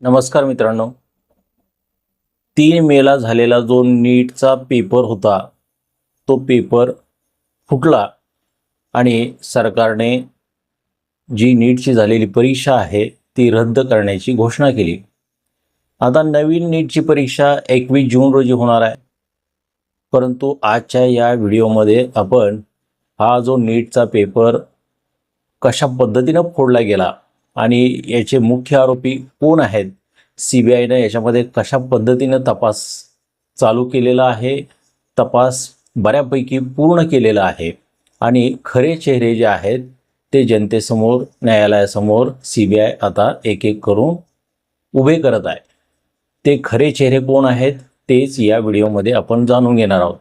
नमस्कार मित्रांनो. 3 मेला झालेला जो नीटचा पेपर होता तो पेपर फुटला आणि सरकारने जी नीटची झालेली परीक्षा आहे ती रद्द करण्याची घोषणा केली. आता नवीन नीटची परीक्षा 21 जून रोजी होणार आहे. परंतु आजच्या या व्हिडिओमध्ये आपण हा जो नीटचा पेपर कशा पद्धतीनं फोडला गेला आणि याचे मुख्य आरोपी कोण आहेत, CBIनं याच्यामध्ये कशा पद्धतीनं तपास चालू केलेला आहे, तपास बऱ्यापैकी पूर्ण केलेला आहे आणि खरे चेहरे जे आहेत ते जनतेसमोर, न्यायालयासमोर CBI आता एक एक करून उभे करत आहे. ते खरे चेहरे कोण आहेत तेच या व्हिडिओमध्ये आपण जाणून घेणार आहोत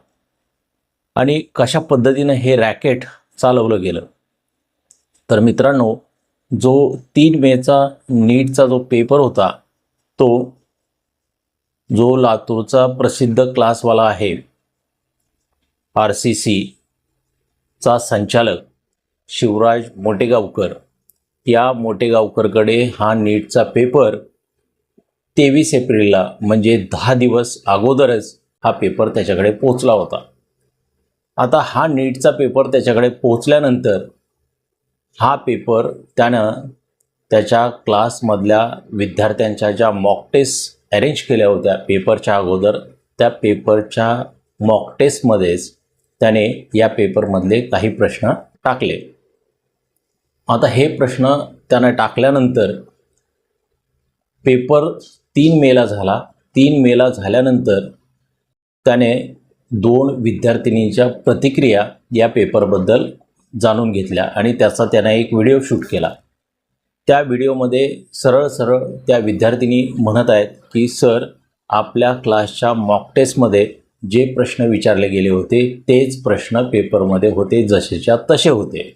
आणि कशा पद्धतीनं हे रॅकेट चालवलं गेलं. तर मित्रांनो, जो 3 मेचा नीटचा जो पेपर होता तो जो लातूरचा प्रसिद्ध क्लासवाला आहे RCC चा संचालक शिवराज मोटेगावकर, या मोटेगावकरकडे हा नीटचा पेपर 23 एप्रिलला म्हणजे 10 दिवस अगोदरच हा पेपर त्याच्याकडे पोचला होता. आता हा नीटचा पेपर त्याच्याकडे पोचल्यानंतर हा पेपर त्यानं त्याच्या क्लासमधल्या विद्यार्थ्यांच्या ज्या मॉक टेस्ट अरेंज केल्या होत्या पेपरच्या अगोदर, त्या पेपरच्या मॉक टेस्टमध्येच त्याने या पेपरमधले काही प्रश्न टाकले. आता हे प्रश्न त्यानं टाकल्यानंतर पेपर 3 मेला झाला. 3 मेला झाल्यानंतर त्याने 2 विद्यार्थिनींच्या प्रतिक्रिया या पेपरबद्दल जाणून घेतल्या आणि त्याचा त्यानं एक व्हिडिओ शूट केला. त्या व्हिडिओमध्ये सरळ सरळ त्या विद्यार्थिनी म्हणत आहेत की सर, आपल्या क्लासच्या मॉक टेस्टमध्ये जे प्रश्न विचारले गेले होते तेच प्रश्न पेपरमध्ये होते, जसेच्या तसे होते.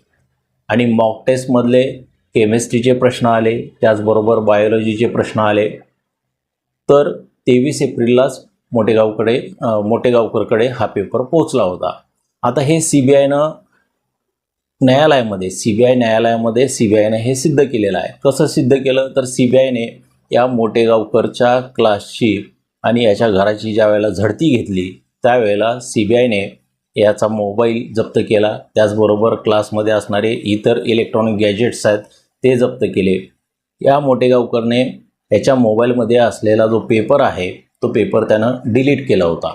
आणि मॉक टेस्टमधले केमिस्ट्रीचे प्रश्न आले, त्याचबरोबर बायोलॉजीचे प्रश्न आले. तर 23 एप्रिललाच मोटेगावकरकडे हा पेपर पोचला होता. आता हे CBIनं CBIनं हे सिद्ध केलेलं आहे. कसं सिद्ध केलं तर CBIने या मोटेगावकरच्या क्लासची आणि याच्या घराची ज्या वेळेला झडती घेतली त्यावेळेला CBIने याचा मोबाईल जप्त केला, त्याचबरोबर क्लासमध्ये असणारे इतर इलेक्ट्रॉनिक गॅजेट्स आहेत ते जप्त केले. या मोटेगावकरने याच्या मोबाईलमध्ये असलेला जो पेपर आहे तो पेपर त्यानं डिलीट केला होता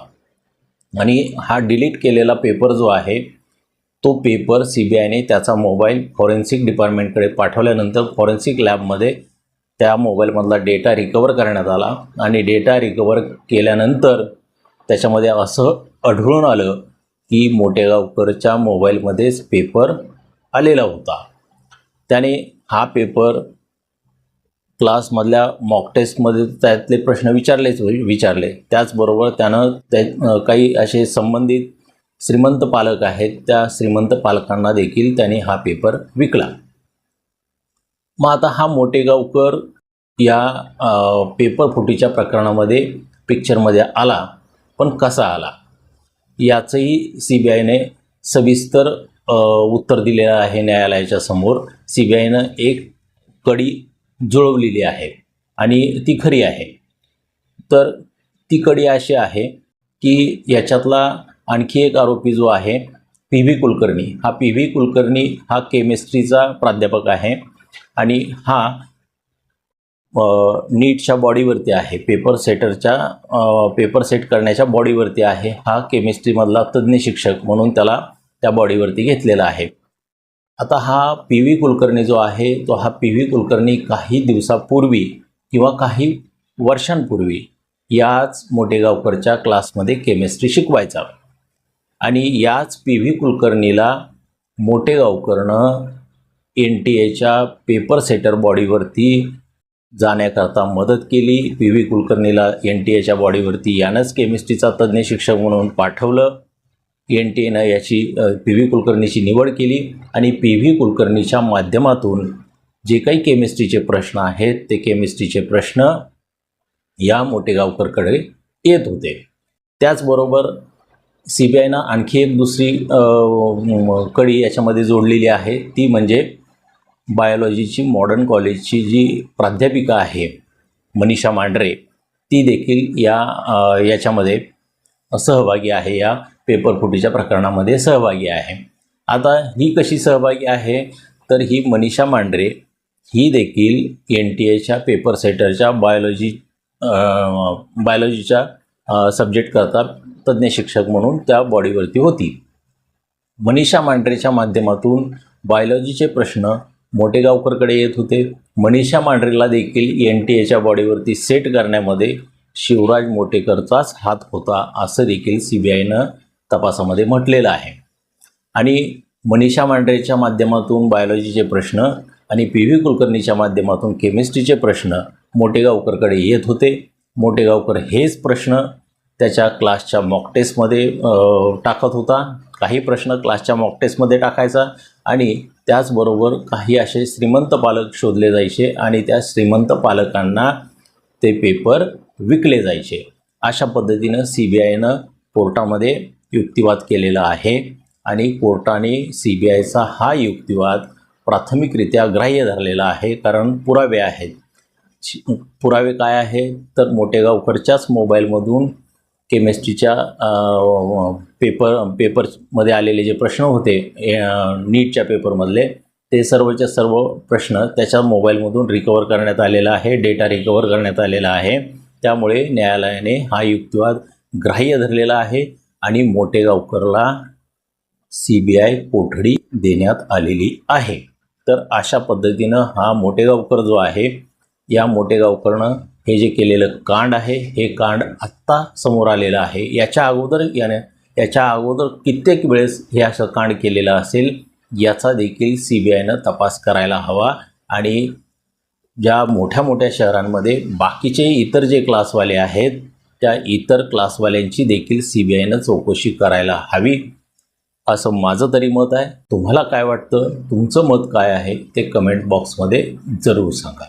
आणि हा डिलीट केलेला पेपर जो आहे तो पेपर CBIने त्याचा मोबाईल फॉरेन्सिक डिपार्टमेंटकडे पाठवल्यानंतर फॉरेन्सिक लॅबमध्ये त्या मोबाईलमधला डेटा रिकवर करण्यात आला आणि डेटा रिकवर केल्यानंतर त्याच्यामध्ये असं आढळून आलं की मोटेगावकरच्या मोबाईलमध्येच पेपर आलेला होता. त्याने हा पेपर क्लासमधल्या मॉक टेस्टमध्ये त्यातले प्रश्न विचारले. त्याचबरोबर त्यानं काही असे संबंधित श्रीमंत पालक आहेत, त्या श्रीमंत पालकांना देखील त्याने हा पेपर विकला. मग आता हा मोटेगावकर या पेपर फुटीच्या प्रकरणामध्ये पिक्चरमध्ये आला, पण कसा आला याचंही CBIने सविस्तर उत्तर दिलेलं आहे न्यायालयाच्या समोर. CBIनं एक कडी जुळवलेली आहे आणि ती खरी आहे. तर ती कडी अशी आहे की याच्यातला आणखी एक आरोपी जो आहे PV कुलकर्णी, हा PV कुलकर्णी हा केमिस्ट्रीचा प्राध्यापक आहे आणि हा नीटच्या बॉडीवरती आहे, पेपर सेट करण्याच्या बॉडीवरती आहे. हा केमिस्ट्रीमधला तज्ज्ञ शिक्षक म्हणून त्याला त्या बॉडीवरती घेतलेला आहे. आता हा PV कुलकर्णी जो आहे तो हा PV कुलकर्णी काही दिवसापूर्वी किंवा काही वर्षांपूर्वी याच मोटेगावकरच्या क्लासमध्ये केमिस्ट्री शिकवायचा आणि याच PV कुलकर्णीला मोटेगावकरनं NTAच्या पेपर सेटर बॉडीवरती जाण्याकरता मदत केली. PV कुलकर्णीला NTAच्या बॉडीवरती यानंच केमिस्ट्रीचा तज्ज्ञ शिक्षक म्हणून पाठवलं. NTAनं याची PV कुलकर्णीची निवड केली आणि PV कुलकर्णीच्या माध्यमातून जे काही केमिस्ट्रीचे प्रश्न आहेत ते केमिस्ट्रीचे प्रश्न या मोटेगावकरकडे येत होते. त्याचबरोबर CBIनं आणखी एक दुसरी कडी याच्यामध्ये जोडलेली आहे, ती म्हणजे बायोलॉजीची मॉडर्न कॉलेजची जी प्राध्यापिका आहे मनीषा मांढरे ती देखील याच्यामध्ये सहभागी आहे, या पेपरफुटीच्या प्रकरणामध्ये सहभागी आहे. आता ही कशी सहभागी आहे, तर ही मनीषा मांढरे ही देखील NTA पेपर सेटरच्या बायोलॉजीच्या सब्जेक्ट करता तज्ज्ञ शिक्षक म्हणून त्या बॉडीवरती होती. मनीषा मांढरेच्या माध्यमातून बायोलॉजीचे प्रश्न मोटेगावकरकडे येत होते. मनीषा मांढरेला देखील NTA बॉडीवरती सेट करण्यामध्ये शिवराज मोटेकरचाच हात होता, असं देखील CBIनं तपासामध्ये म्हटलेलं आहे. आणि मनीषा मांढरेच्या माध्यमातून बायोलॉजीचे प्रश्न आणि PV कुलकर्णीच्या माध्यमातून केमिस्ट्रीचे प्रश्न मोटेगावकरकडे येत होते. मोटेगावकर हेच प्रश्न त्याच्या क्लासच्या मॉक टेस्टमध्ये टाकत होता. काही प्रश्न क्लासच्या मॉक टेस्टमध्ये टाकायचा आणि त्याचबरोबर काही असे श्रीमंत पालक शोधले जायचे आणि त्या श्रीमंत पालकांना ते पेपर विकले जायचे. अशा पद्धतीनं CBIनं कोर्टामध्ये युक्तिवाद केलेला आहे आणि कोर्टाने CBIचा हा युक्तिवाद प्राथमिकरित्या ग्राह्य धरलेला आहे, कारण पुरावे आहेत. पुरावे काय आहे, तर मोटेगावकरच्याच मोबाईलमधून केमिस्ट्रीच्या पेपरमध्ये आलेले जे प्रश्न होते नीटच्या पेपरमधले, ते सर्वच्या सर्व प्रश्न त्याच्या मोबाईलमधून रिकवर करण्यात आलेला आहे, डेटा रिकवर करण्यात आलेला आहे. त्यामुळे न्यायालयाने हा युक्तिवाद ग्राह्य धरलेला आहे आणि मोटेगावकरला CBI कोठडी देण्यात आलेली आहे. तर अशा पद्धतीनं हा मोटेगावकर जो आहे, या मोटेगावकरनं हे जे केलेलं कांड आहे, हे कांड आत्ता समोर आलेलं आहे. याच्या अगोदर कित्येक वेळेस हे असं कांड केलेलं असेल, याचा देखील CBIनं तपास करायला हवा. आणि ज्या मोठ्या मोठ्या शहरांमध्ये बाकीचे इतर जे क्लासवाले आहेत, त्या इतर क्लासवाल्यांची देखील CBIनं चौकशी करायला हवी, असं माझं तरी मत आहे. तुम्हाला काय वाटतं, तुमचं मत काय आहे ते कमेंट बॉक्समध्ये जरूर सांगा.